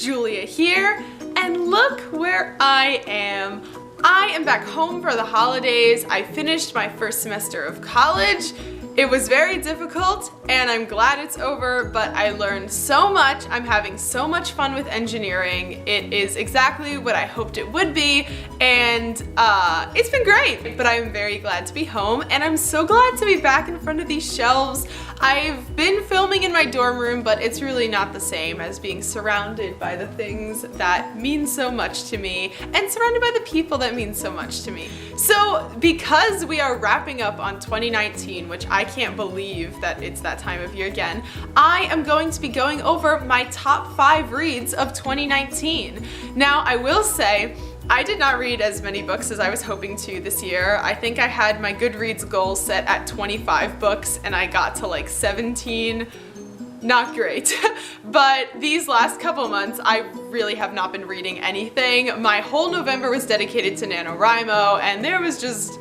Julia here, and look where I am. I am back home for the holidays. I finished my first semester of college. It was very difficult and I'm glad it's over, but I learned so much. I'm having so much fun with engineering. It is exactly what I hoped it would be, and it's been great. But I'm very glad to be home, and I'm so glad to be back in front of these shelves. I've been filming in my dorm room, but it's really not the same as being surrounded by the things that mean so much to me and surrounded by the people that mean so much to me. So because we are wrapping up on 2019, which I can't believe that it's that time of year again, I am going to be going over my top 5 reads of 2019. Now, I will say, I did not read as many books as I was hoping to this year. I think I had my Goodreads goal set at 25 books and I got to like 17. Not great. But these last couple months, I really have not been reading anything. My whole November was dedicated to NaNoWriMo, and there was just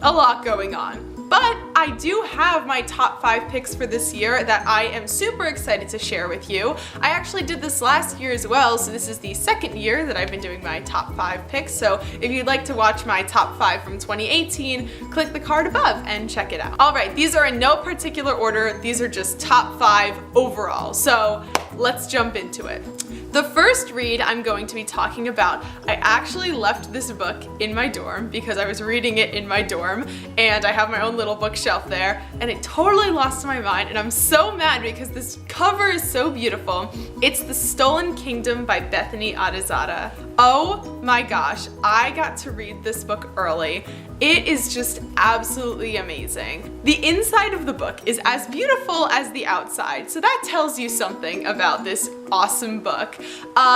a lot going on. But I do have my top 5 picks for this year that I am super excited to share with you. I actually did this last year as well, so this is the second year that I've been doing my top 5 picks. So if you'd like to watch my top 5 from 2018, click the card above and check it out. All right, these are in no particular order. These are just top 5 overall. So let's jump into it. The first read I'm going to be talking about, I actually left this book in my dorm because I was reading it in my dorm, and I have my own little bookshelf there, and it totally lost my mind, and I'm so mad because this cover is so beautiful. It's The Stolen Kingdom by Bethany Adizada. Oh my gosh, I got to read this book early. It is just absolutely amazing. The inside of the book is as beautiful as the outside, so that tells you something about this awesome book.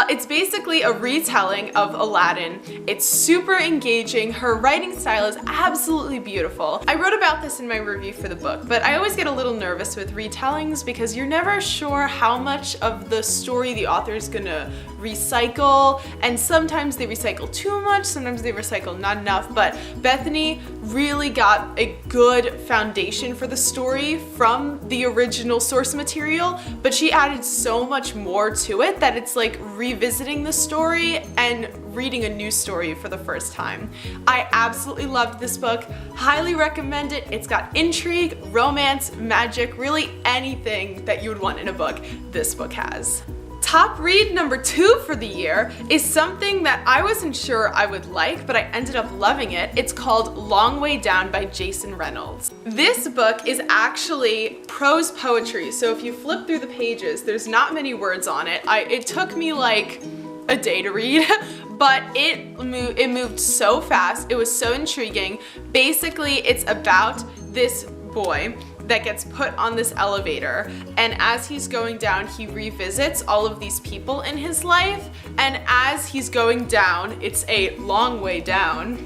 It's basically a retelling of Aladdin. It's super engaging. Her writing style is absolutely beautiful. I wrote about this in my review for the book, but I always get a little nervous with retellings because you're never sure how much of the story the author is gonna recycle, and sometimes they recycle too much, sometimes they recycle not enough, but Bethany really got a good foundation for the story from the original source material, but she added so much more to it that it's like revisiting the story and reading a new story for the first time. I absolutely loved this book, highly recommend it. It's got intrigue, romance, magic, really anything that you would want in a book, this book has. Top read number 2 for the year is something that I wasn't sure I would like, but I ended up loving it. It's called Long Way Down by Jason Reynolds. This book is actually prose poetry, so if you flip through the pages, there's not many words on it. It took me like a day to read, but it moved so fast. It was so intriguing. Basically, it's about this boy that gets put on this elevator, and as he's going down, he revisits all of these people in his life, and as he's going down, it's a long way down,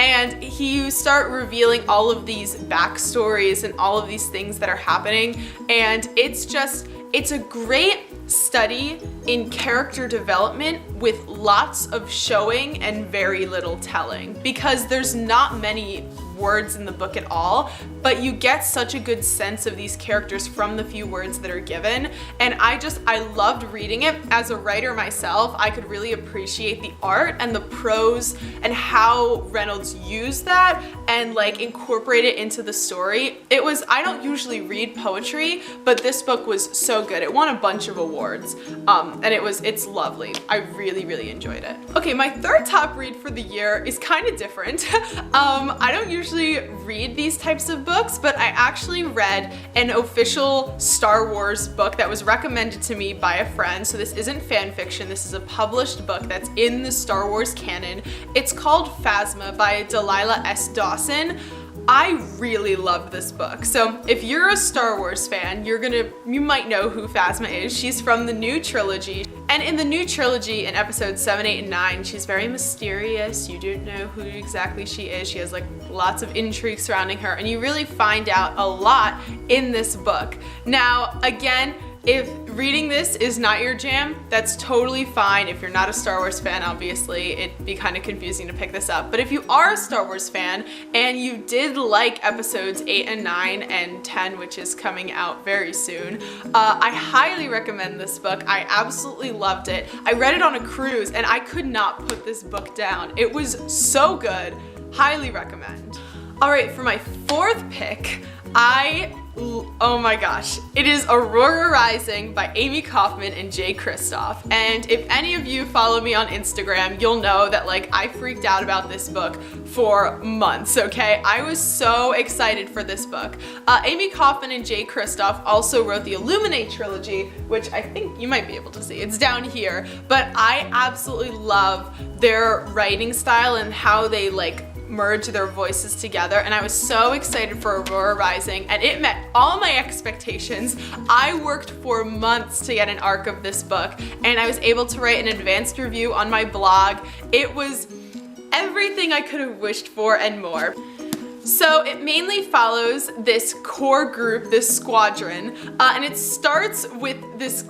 and you start revealing all of these backstories and all of these things that are happening, and it's a great study in character development with lots of showing and very little telling, because there's not many words in the book at all, but you get such a good sense of these characters from the few words that are given, and I loved reading it. As a writer myself, I could really appreciate the art and the prose and how Reynolds used that and like incorporate it into the story. I don't usually read poetry, but this book was so good. It won a bunch of awards, and it's lovely. I really enjoyed it. Okay, my third top read for the year is kind of different. I don't usually read these types of books, but I actually read an official Star Wars book that was recommended to me by a friend. So this isn't fan fiction, this is a published book that's in the Star Wars canon. It's called Phasma by Delilah S. Dawson. I really loved this book. So if you're a Star Wars fan, you might know who Phasma is. She's from the new trilogy. And in the new trilogy, in episodes 7, 8, and 9, she's very mysterious. You don't know who exactly she is. She has like lots of intrigue surrounding her, and you really find out a lot in this book. Now, again, if reading this is not your jam, that's totally fine. If you're not a Star Wars fan, obviously, it'd be kind of confusing to pick this up. But if you are a Star Wars fan and you did like episodes 8 and 9 and 10, which is coming out very soon, I highly recommend this book. I absolutely loved it. I read it on a cruise and I could not put this book down. It was so good. Highly recommend. All right, for my fourth pick, oh my gosh, it is Aurora Rising by Amy Kaufman and Jay Kristoff. And if any of you follow me on Instagram, you'll know that like I freaked out about this book for months, okay? I was so excited for this book. Amy Kaufman and Jay Kristoff also wrote the Illuminate trilogy, which I think you might be able to see. It's down here, but I absolutely love their writing style and how they like merge their voices together, and I was so excited for Aurora Rising, and it met all my expectations. I worked for months to get an arc of this book, and I was able to write an advanced review on my blog. It was everything I could have wished for and more. So it mainly follows this core group, this squadron, and it starts with this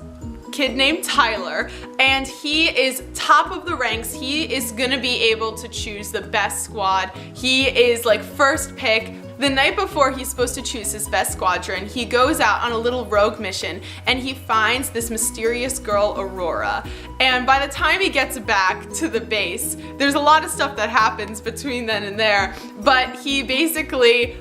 kid named Tyler, and he is top of the ranks. He is gonna be able to choose the best squad. He is like first pick. The night before he's supposed to choose his best squadron, he goes out on a little rogue mission and he finds this mysterious girl, Aurora. And by the time he gets back to the base, there's a lot of stuff that happens between then and there, but he basically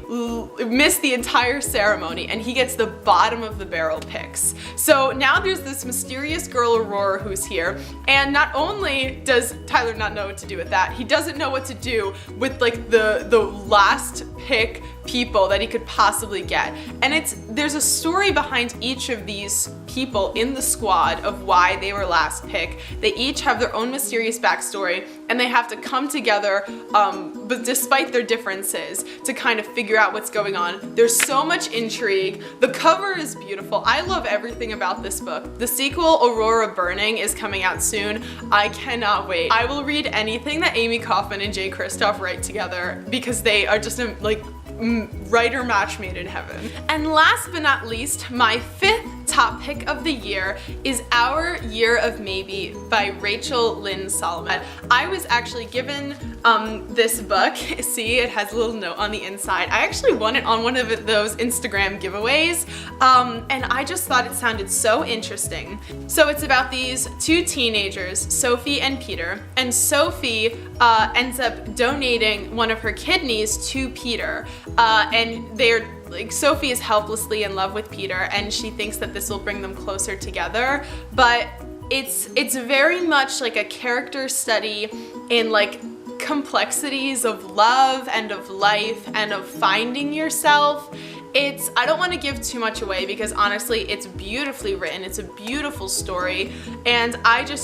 missed the entire ceremony and he gets the bottom of the barrel picks. So now there's this mysterious girl, Aurora, who's here, and not only does Tyler not know what to do with that, he doesn't know what to do with like the last pick people that he could possibly get. And there's a story behind each of these people in the squad of why they were last pick. They each have their own mysterious backstory and they have to come together, but despite their differences, to kind of figure out what's going on. There's so much intrigue. The cover is beautiful. I love everything about this book. The sequel, Aurora Burning, is coming out soon. I cannot wait. I will read anything that Amy Kaufman and Jay Kristoff write together because they are just like writer match made in heaven. And last but not least, my fifth top pick of the year is Our Year of Maybe by Rachel Lynn Solomon. I was actually given this book. See, it has a little note on the inside. I actually won it on one of those Instagram giveaways, and I just thought it sounded so interesting. So it's about these two teenagers, Sophie and Peter, and Sophie ends up donating one of her kidneys to Peter, and they're like, Sophie is helplessly in love with Peter and she thinks that this will bring them closer together, but it's very much like a character study in like complexities of love and of life and of finding yourself. I don't want to give too much away because honestly it's beautifully written, it's a beautiful story, and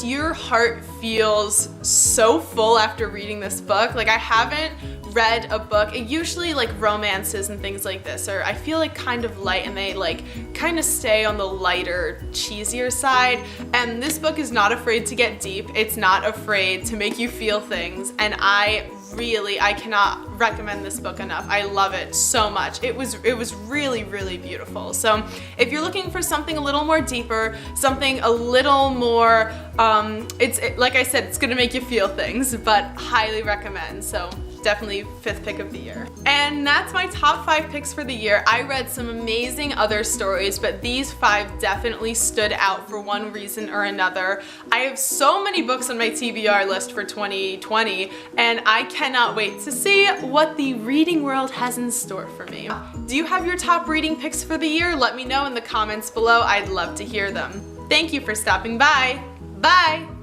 your heart feels so full after reading this book. Like, I haven't read a book, usually like romances and things like this I feel like kind of light and they like kind of stay on the lighter, cheesier side, and this book is not afraid to get deep. It's not afraid to make you feel things, and I cannot recommend this book enough. I love it so much. It was really, really beautiful. So if you're looking for something a little more deeper, something a little more, like I said, it's gonna make you feel things, but highly recommend. So definitely fifth pick of the year. And that's my top 5 picks for the year. I read some amazing other stories, but these 5 definitely stood out for one reason or another. I have so many books on my TBR list for 2020, and I cannot wait to see what the reading world has in store for me. Do you have your top reading picks for the year? Let me know in the comments below. I'd love to hear them. Thank you for stopping by. Bye!